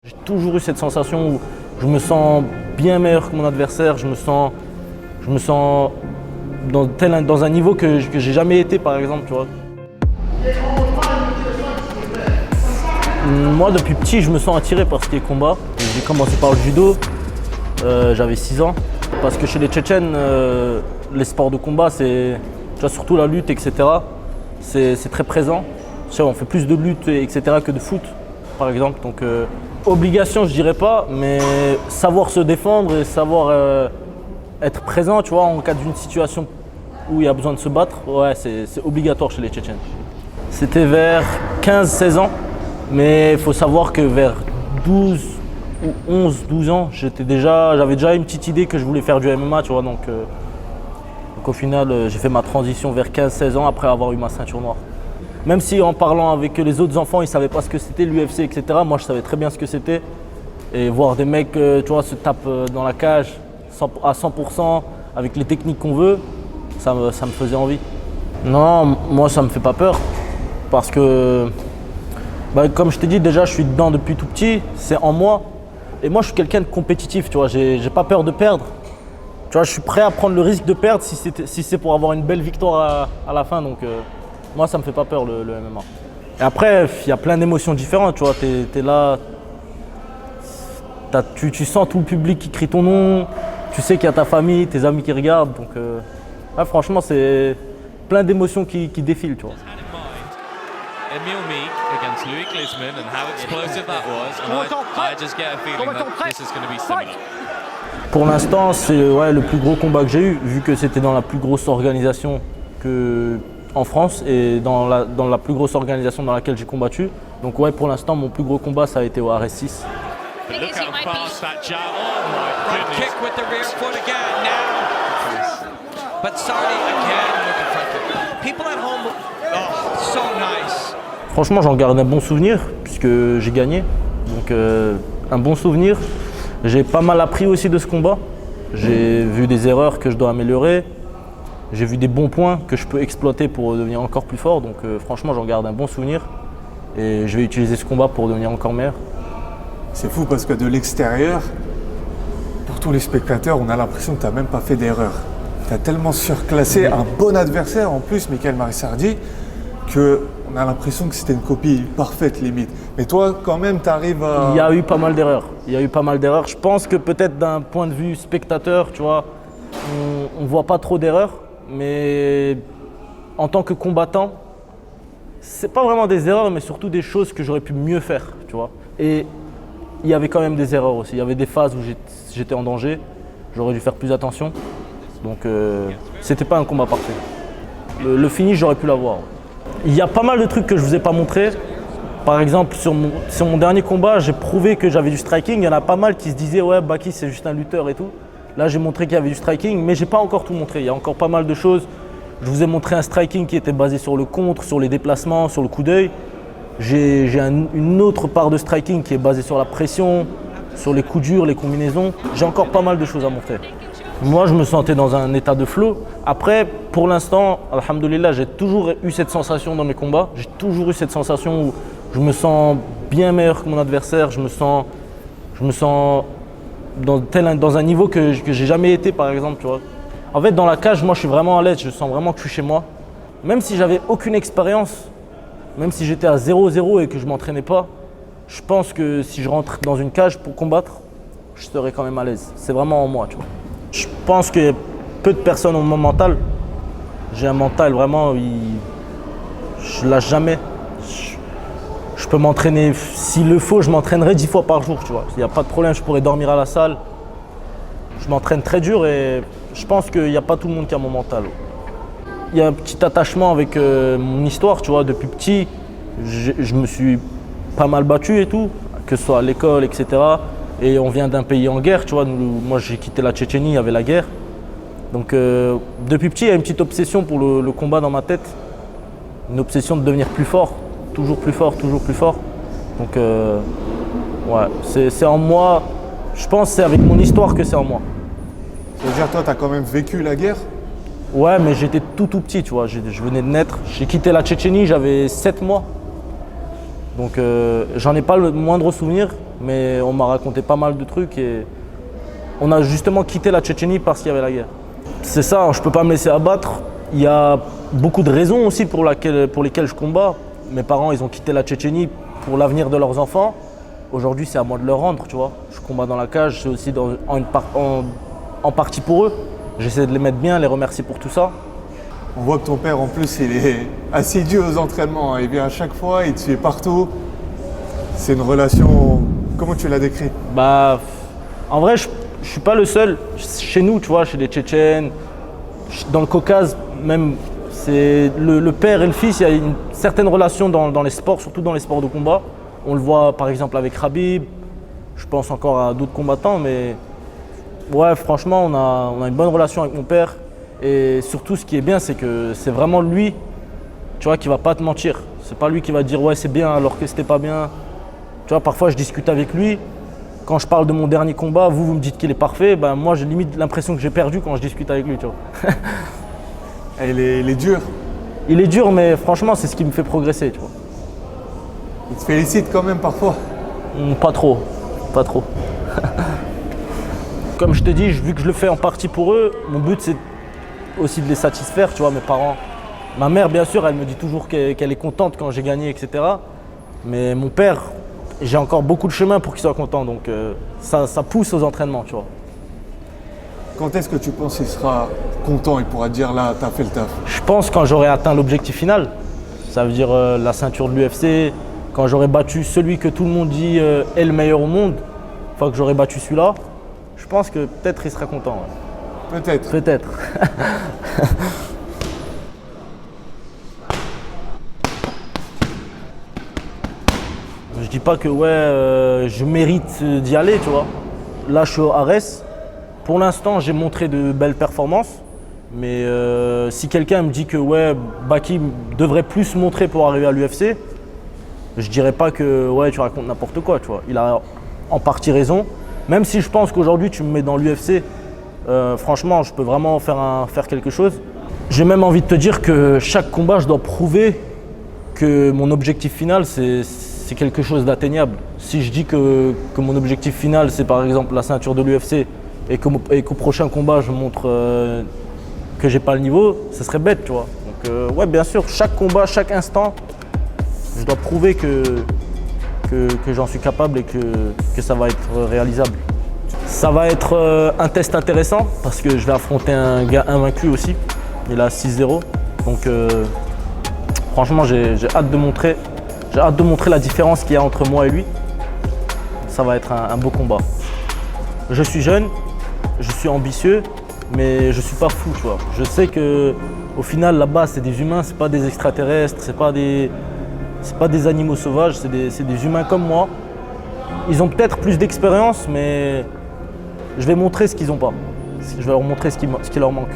J'ai toujours eu cette sensation où je me sens bien meilleur que mon adversaire, je me sens dans un niveau que j'ai jamais été par exemple, tu vois. Moi depuis petit je me sens attiré par ce qui est combat. J'ai commencé par le judo, j'avais 6 ans. Parce que chez les Tchétchènes, les sports de combat, tu vois, surtout la lutte, etc., c'est très présent. Tu sais, on fait plus de lutte, etc., que de foot, par exemple. Donc, obligation, je dirais pas, mais savoir se défendre et savoir être présent, tu vois, en cas d'une situation où il y a besoin de se battre, ouais, c'est obligatoire chez les Tchétchènes. C'était vers 15-16 ans, mais il faut savoir que vers 12 ou 11-12 ans, j'avais déjà une petite idée que je voulais faire du MMA, tu vois, donc au final, j'ai fait ma transition vers 15-16 ans après avoir eu ma ceinture noire. Même si en parlant avec les autres enfants, ils ne savaient pas ce que c'était l'UFC, etc., moi je savais très bien ce que c'était. Et voir des mecs, tu vois, se taper dans la cage à 100%, avec les techniques qu'on veut, ça me faisait envie. Non, moi ça me fait pas peur, parce que, comme je t'ai dit, déjà je suis dedans depuis tout petit, c'est en moi. Et moi je suis quelqu'un de compétitif, tu vois, j'ai pas peur de perdre. Tu vois, je suis prêt à prendre le risque de perdre si c'est pour avoir une belle victoire à la fin. Donc moi ça me fait pas peur le MMA. Et après, il y a plein d'émotions différentes, tu vois, t'es là, tu sens tout le public qui crie ton nom, tu sais qu'il y a ta famille, tes amis qui regardent. Donc franchement, c'est plein d'émotions qui défilent, tu vois. Emil Meek against Louis Gliessman and how explosive that was, and I just get a feeling that this is going to be similar. Pour l'instant, c'est le plus gros combat que j'ai eu, vu que c'était dans la plus grosse organisation en France et dans la plus grosse organisation dans laquelle j'ai combattu. Donc ouais, pour l'instant, mon plus gros combat, ça a été au RS6. But look how fast that jab, oh my goodness. Kick with the rear foot again now. But Sardi again with the front kick. People at home, oh, so nice. Franchement, j'en garde un bon souvenir puisque j'ai gagné. Donc un bon souvenir. J'ai pas mal appris aussi de ce combat. J'ai vu des erreurs que je dois améliorer. J'ai vu des bons points que je peux exploiter pour devenir encore plus fort. Donc franchement, j'en garde un bon souvenir. Et je vais utiliser ce combat pour devenir encore meilleur. C'est fou parce que de l'extérieur, pour tous les spectateurs, on a l'impression que tu n'as même pas fait d'erreur. Tu as tellement surclassé un bon adversaire, en plus, Mickaël Marisardi, qu'on a l'impression que c'était une copie parfaite limite. Mais toi, quand même, tu arrives à... Il y a eu pas mal d'erreurs. Je pense que peut-être d'un point de vue spectateur, tu vois, on ne voit pas trop d'erreurs. Mais en tant que combattant, c'est pas vraiment des erreurs, mais surtout des choses que j'aurais pu mieux faire, tu vois. Et il y avait quand même des erreurs aussi. Il y avait des phases où j'étais en danger. J'aurais dû faire plus attention. Donc c'était pas un combat parfait. Le finish, j'aurais pu l'avoir. Il y a pas mal de trucs que je vous ai pas montré. Par exemple, sur mon dernier combat, j'ai prouvé que j'avais du striking. Il y en a pas mal qui se disaient « Ouais, Baki, c'est juste un lutteur et tout ». Là, j'ai montré qu'il y avait du striking, mais j'ai pas encore tout montré. Il y a encore pas mal de choses. Je vous ai montré un striking qui était basé sur le contre, sur les déplacements, sur le coup d'œil. J'ai une autre part de striking qui est basée sur la pression, sur les coups durs, les combinaisons. J'ai encore pas mal de choses à montrer. Moi, je me sentais dans un état de flow. Après, pour l'instant, alhamdoulilah, j'ai toujours eu cette sensation dans mes combats. J'ai toujours eu cette sensation où je me sens bien meilleur que mon adversaire. Je me sens dans un niveau que j'ai jamais été, par exemple, tu vois. En fait, dans la cage, moi, je suis vraiment à l'aise. Je sens vraiment que je suis chez moi. Même si j'avais aucune expérience, même si j'étais à 0-0 et que je m'entraînais pas, je pense que si je rentre dans une cage pour combattre, je serais quand même à l'aise. C'est vraiment en moi, tu vois. Je pense que peu de personnes ont mon mental. J'ai un mental vraiment, je lâche jamais. Je peux m'entraîner, s'il le faut, je m'entraînerai 10 fois par jour, tu vois. Il n'y a pas de problème, je pourrais dormir à la salle. Je m'entraîne très dur et je pense qu'il n'y a pas tout le monde qui a mon mental. Il y a un petit attachement avec mon histoire, tu vois. Depuis petit, je me suis pas mal battu et tout, que ce soit à l'école, etc. Et on vient d'un pays en guerre, tu vois. Moi, j'ai quitté la Tchétchénie, il y avait la guerre. Donc, depuis petit, il y a une petite obsession pour le combat dans ma tête. Une obsession de devenir plus fort. Toujours plus fort, toujours plus fort. Donc, ouais, c'est en moi. Je pense que c'est avec mon histoire que c'est en moi. Ça veut dire, toi, tu as quand même vécu la guerre? Ouais, mais j'étais tout petit, tu vois. Je venais de naître. J'ai quitté la Tchétchénie, j'avais 7 mois. Donc, j'en ai pas le moindre souvenir. mais on m'a raconté pas mal de trucs et on a justement quitté la Tchétchénie parce qu'il y avait la guerre. C'est ça, je ne peux pas me laisser abattre. Il y a beaucoup de raisons aussi pour lesquelles je combats. Mes parents, ils ont quitté la Tchétchénie pour l'avenir de leurs enfants. Aujourd'hui, c'est à moi de leur rendre, tu vois. Je combats dans la cage, c'est aussi en partie pour eux. J'essaie de les mettre bien, les remercier pour tout ça. On voit que ton père, en plus, il est assidu aux entraînements. Il vient à chaque fois, il te suit partout. C'est une relation... Comment tu l'as décrit? Bah, en vrai, je suis pas le seul. Chez nous, tu vois, chez les Tchétchènes, dans le Caucase, même, c'est le père et le fils, il y a une certaine relation dans les sports, surtout dans les sports de combat. On le voit par exemple avec Khabib, je pense encore à d'autres combattants, mais ouais, franchement, on a une bonne relation avec mon père. Et surtout, ce qui est bien, c'est que c'est vraiment lui, tu vois, qui va pas te mentir. C'est pas lui qui va te dire ouais, c'est bien alors que c'était pas bien. Tu vois, parfois, je discute avec lui. Quand je parle de mon dernier combat, vous me dites qu'il est parfait. Ben, moi, j'ai limite l'impression que j'ai perdu quand je discute avec lui, tu vois. Il est dur. Il est dur, mais franchement, c'est ce qui me fait progresser, tu vois. Il te félicite quand même parfois. Pas trop, pas trop. Comme je te dis, vu que je le fais en partie pour eux, mon but c'est aussi de les satisfaire, tu vois, mes parents. Ma mère, bien sûr, elle me dit toujours qu'elle est contente quand j'ai gagné, etc. Mais mon père, j'ai encore beaucoup de chemin pour qu'il soit content, donc ça pousse aux entraînements, tu vois. Quand est-ce que tu penses qu'il sera content? Il pourra te dire là, t'as fait le taf. Je pense quand j'aurai atteint l'objectif final, ça veut dire la ceinture de l'UFC, quand j'aurai battu celui que tout le monde dit est le meilleur au monde, une fois que j'aurai battu celui-là, je pense que peut-être il sera content. Ouais. Peut-être. Peut-être. Je dis pas que ouais, je mérite d'y aller, tu vois. Là, je suis au Ares. Pour l'instant, j'ai montré de belles performances. Mais si quelqu'un me dit que ouais, Baki devrait plus montrer pour arriver à l'UFC, je dirais pas que ouais, tu racontes n'importe quoi, tu vois. Il a en partie raison. Même si je pense qu'aujourd'hui, tu me mets dans l'UFC, franchement, je peux vraiment faire quelque chose. J'ai même envie de te dire que chaque combat, je dois prouver que mon objectif final, c'est quelque chose d'atteignable. Si je dis que mon objectif final, c'est par exemple la ceinture de l'UFC et qu'au prochain combat, je montre que j'ai pas le niveau, ce serait bête, tu vois. Donc ouais, bien sûr, chaque combat, chaque instant, je dois prouver que j'en suis capable et que ça va être réalisable. Ça va être un test intéressant parce que je vais affronter un gars invaincu aussi. Il a 6-0. Donc franchement, j'ai hâte de montrer la différence qu'il y a entre moi et lui. Ça va être un beau combat. Je suis jeune, je suis ambitieux, mais je suis pas fou, tu vois. Je sais que au final, là-bas, c'est des humains, c'est pas des extraterrestres, c'est pas des animaux sauvages, c'est des humains comme moi. Ils ont peut-être plus d'expérience, mais je vais montrer ce qu'ils n'ont pas. Je vais leur montrer ce qui leur manque.